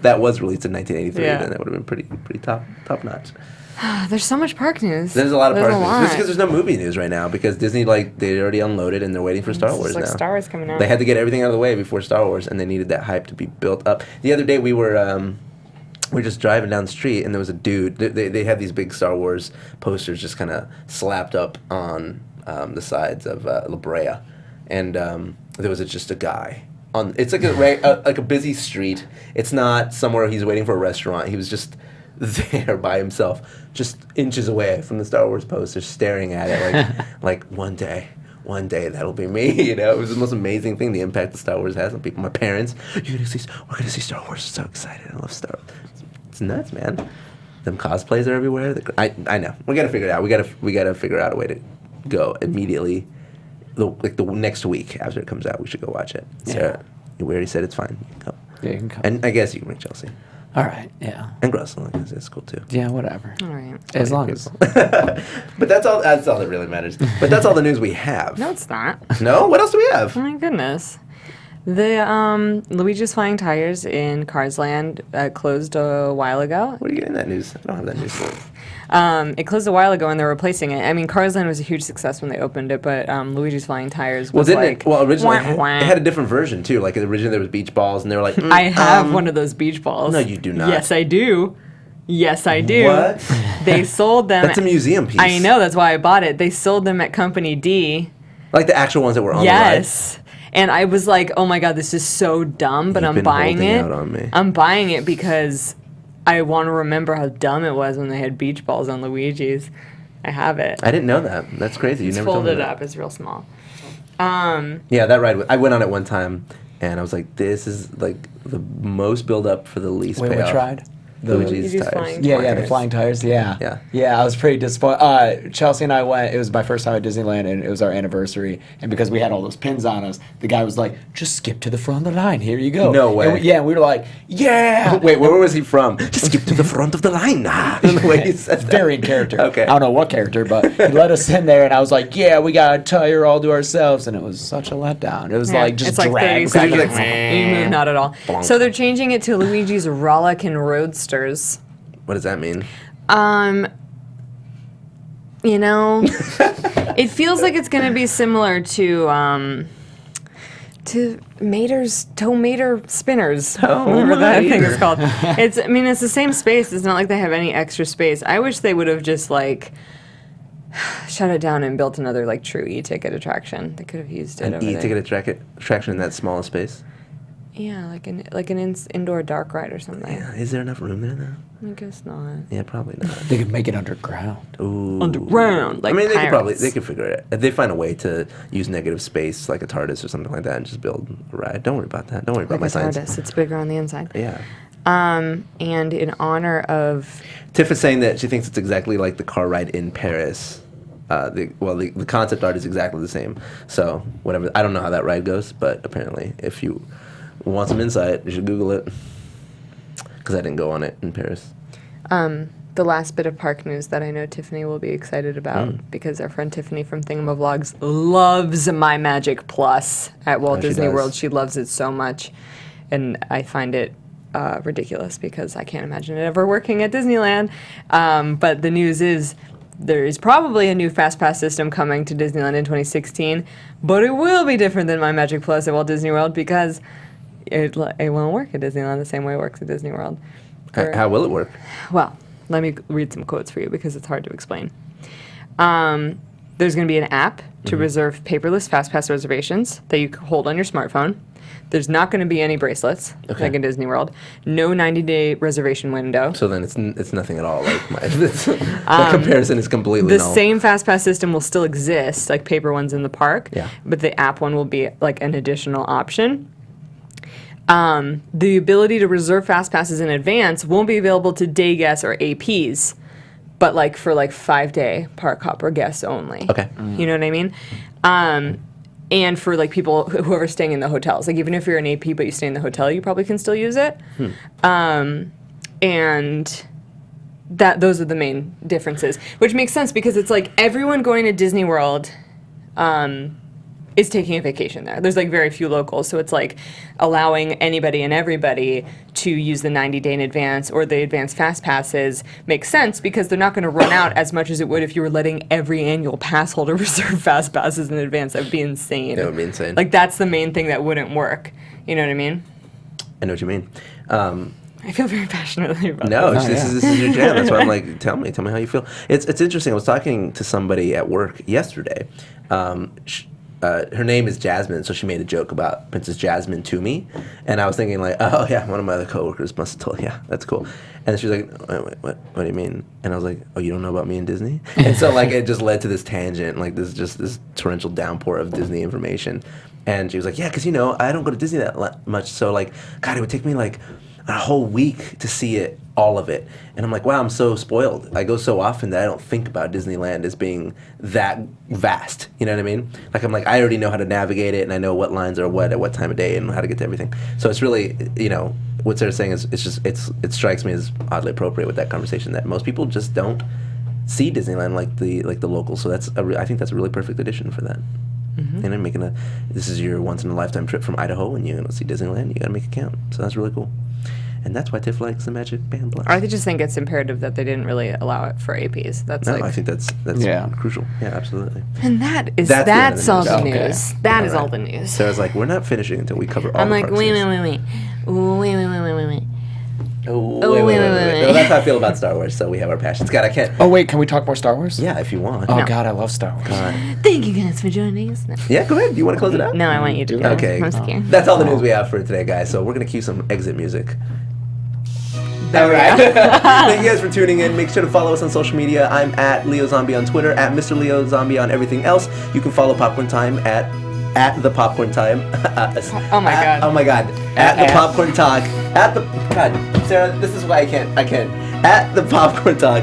that was released in 1983, Yeah. then that would have been pretty top notch. There's so much park news. There's a lot of There's park a news. lot. Just because there's no movie news right now because Disney they already unloaded and they're waiting for Star It's Wars just like now. Star Wars coming out. They had to get everything out of the way before Star Wars, and they needed that hype to be built up. The other day we were just driving down the street, and there was a dude. They had these big Star Wars posters just kind of slapped up on the sides of La Brea, and there was just a guy. It's like like a busy street. It's not somewhere he's waiting for a restaurant. He was just there by himself, just inches away from the Star Wars poster, staring at it like like one day one day that'll be me. You know, it was the most amazing thing, the impact that Star Wars has on people. My parents, we're gonna see Star Wars. So excited! I love Star Wars. It's nuts, man. Them cosplays are everywhere. I know. We gotta figure it out. We gotta figure out a way to go immediately. The next week after it comes out, we should go watch it. Sarah, we already said it's fine. You can come. Yeah, you can come. And I guess you can bring Chelsea. All right. Yeah. And Russell, I guess it's cool too. Yeah. Whatever. All right. As long as. But that's all that really matters. But that's all the news we have. No, it's not. No? What else do we have? Oh my goodness. The Luigi's Flying Tires in Cars Land closed a while ago. Where are you getting that news? I don't have that news. It closed a while ago and they're replacing it. I mean, Cars Land was a huge success when they opened it, but Luigi's Flying Tires was originally it had a different version too. Like originally there was beach balls and they were like, I have one of those beach balls. No, you do not. Yes, I do. Yes, I do. What? They sold them. That's a museum piece. I know, that's why I bought it. They sold them at Company D. Like the actual ones that were on the ride? Yes. And I was like, oh my God, this is so dumb, but I'm buying it. Out on me. I'm buying it because I want to remember how dumb it was when they had beach balls on Luigi's. I have it. I didn't know that. That's crazy. You It's never told me folded that. up. It's real small. Yeah, that ride. I went on it one time, and I was like, "This is like the most build up for the least Wait, payoff." which ride? Luigi's Luigi's tires. Flying Yeah, the Tires. flying tires. Yeah. Yeah. I was pretty disappointed. Chelsea and I went. It was my first time at Disneyland, and it was our anniversary. And because we had all those pins on us, the guy was like, "Just skip to the front of the line. Here you go." No way. And we were like, "Yeah." Wait, where was he from? Just skip to the front of the line. The way he said that. Very in character. Okay. I don't know what character, but he let us in there, and I was like, "Yeah, we got a tire all to ourselves," and it was such a letdown. It was Yeah, like just it's like 30 drag. seconds. You move not at all. Bonk. So they're changing it to Luigi's Rollickin' Roadsters. What does that mean? You know, it feels like it's going to be similar to Mater's Tow Mater Spinners, whatever that thing is called. It's the same space. It's not like they have any extra space. I wish they would have just like shut it down and built another like true e-ticket attraction. They could have used it. An over e-ticket there. attraction in that small space? Yeah, like an indoor dark ride or something. Yeah. Is there enough room there though? I guess not. Yeah, probably not. They could make it underground. Ooh. Underground, like I mean, pirates. they could figure it out. If they find a way to use negative space, like a TARDIS or something like that, and just build a ride. Don't worry about that. Don't worry about my Like a science. TARDIS. It's bigger on the inside. Yeah. And in honor of Tiff is saying that she thinks it's exactly like the car ride in Paris. The concept art is exactly the same. So whatever. I don't know how that ride goes, but apparently, if you want some insight, you should Google it. Because I didn't go on it in Paris. the last bit of park news that I know Tiffany will be excited about because our friend Tiffany from Thingamavlogs loves My Magic Plus at Walt Disney does. World. She loves it so much, and I find it ridiculous because I can't imagine it ever working at Disneyland. But the news is there is probably a new FastPass system coming to Disneyland in 2016, but it will be different than My Magic Plus at Walt Disney World because it won't work at Disneyland the same way it works at Disney World. How will it work? Well, let me read some quotes for you because it's hard to explain. There's going to be an app to reserve paperless FastPass reservations that you can hold on your smartphone. There's not going to be any bracelets like in Disney World. No 90-day reservation window. So then it's nothing at all. Like the comparison is completely The null. same FastPass system will still exist, like paper ones in the park. Yeah. But the app one will be like an additional option. The ability to reserve fast passes in advance won't be available to day guests or APs, but like for like 5-day park hopper guests only. Okay. You know what I mean? And for like people who are staying in the hotels, like even if you're an AP but you stay in the hotel, you probably can still use it. And those are the main differences, which makes sense because it's like everyone going to Disney World is taking a vacation there. There's like very few locals, so it's like allowing anybody and everybody to use the 90-day in advance or the advanced fast passes makes sense because they're not going to run out as much as it would if you were letting every annual pass holder reserve fast passes in advance. That would be insane. That would be insane. Like that's the main thing that wouldn't work. You know what I mean? I know what you mean. I feel very passionately about No, this. this is your jam. That's why I'm like, tell me how you feel. It's interesting. I was talking to somebody at work yesterday. her name is Jasmine, so she made a joke about Princess Jasmine to me, and I was thinking like, oh yeah, one of my other coworkers must have told, yeah, that's cool. And she was like, wait, what do you mean? And I was like, oh, you don't know about me and Disney? And so like it just led to this tangent, like this torrential downpour of Disney information. And she was like, yeah, because I don't go to Disney that much, so like, God, it would take me like a whole week to see it, all of it. And I'm like, wow, I'm so spoiled. I go so often that I don't think about Disneyland as being that vast. You know what I mean? Like, I'm like, I already know how to navigate it, and I know what lines are what at what time of day and how to get to everything. So it's really, what Sarah's saying is, it strikes me as oddly appropriate with that conversation that most people just don't see Disneyland like the locals. So I think that's a really perfect addition for that. Mm-hmm. And this is your once in a lifetime trip from Idaho, and you're gonna see Disneyland. You gotta make it count. So that's really cool. And that's why Tiff likes the Magic Band Plus. I just think it's imperative that they didn't really allow it for APs. I think that's crucial. Yeah, absolutely. And that's all the news. Okay. That is all the news. Sarah's like, we're not finishing until we cover all I'm the like, parks wait. Oh, wait. No, that's how I feel about Star Wars, so we have our passions. God, I can't. Oh, wait, can we talk more Star Wars? Yeah, if you want. Oh, No. God, I love Star Wars. Thank you guys for joining us. No, Yeah, go ahead. Do you want to close it out? no I want you to go. Okay. I'm scared. That's all the news we have for today, guys. So we're going to cue some exit music. There we All go. right. Thank you guys for tuning in. Make sure to follow us on social media. I'm at Leo Zombie on Twitter, at Mr. Leo Zombie on everything else. You can follow Popcorn Time at the Popcorn Time. Oh my God. Oh my God. At the Popcorn Talk. God, Sarah, this is why I can't. At the Popcorn Talk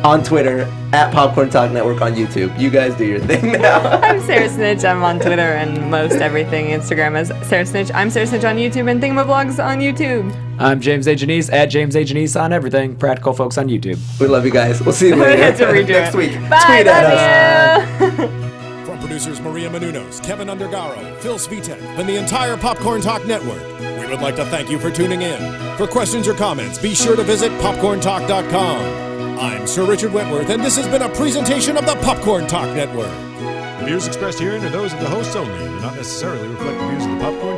on Twitter, at Popcorn Talk Network on YouTube. You guys do your thing now. I'm Sarah Snitch. I'm on Twitter and most everything. Instagram as Sarah Snitch. I'm Sarah Snitch on YouTube and Thingamavlogs on YouTube. I'm James A. Janice, at James A. Janice on everything. Practical Folks on YouTube. We love you guys. We'll see you We later. had to redo next it. week. Bye, Tweet at us. love you. From producers Maria Menounos, Kevin Undergaro, Phil Svitek, and the entire Popcorn Talk Network, we would like to thank you for tuning in. For questions or comments, be sure to visit popcorntalk.com. I'm Sir Richard Wentworth, and this has been a presentation of the Popcorn Talk Network. The views expressed herein are those of the hosts only and do not necessarily reflect the views of the Popcorn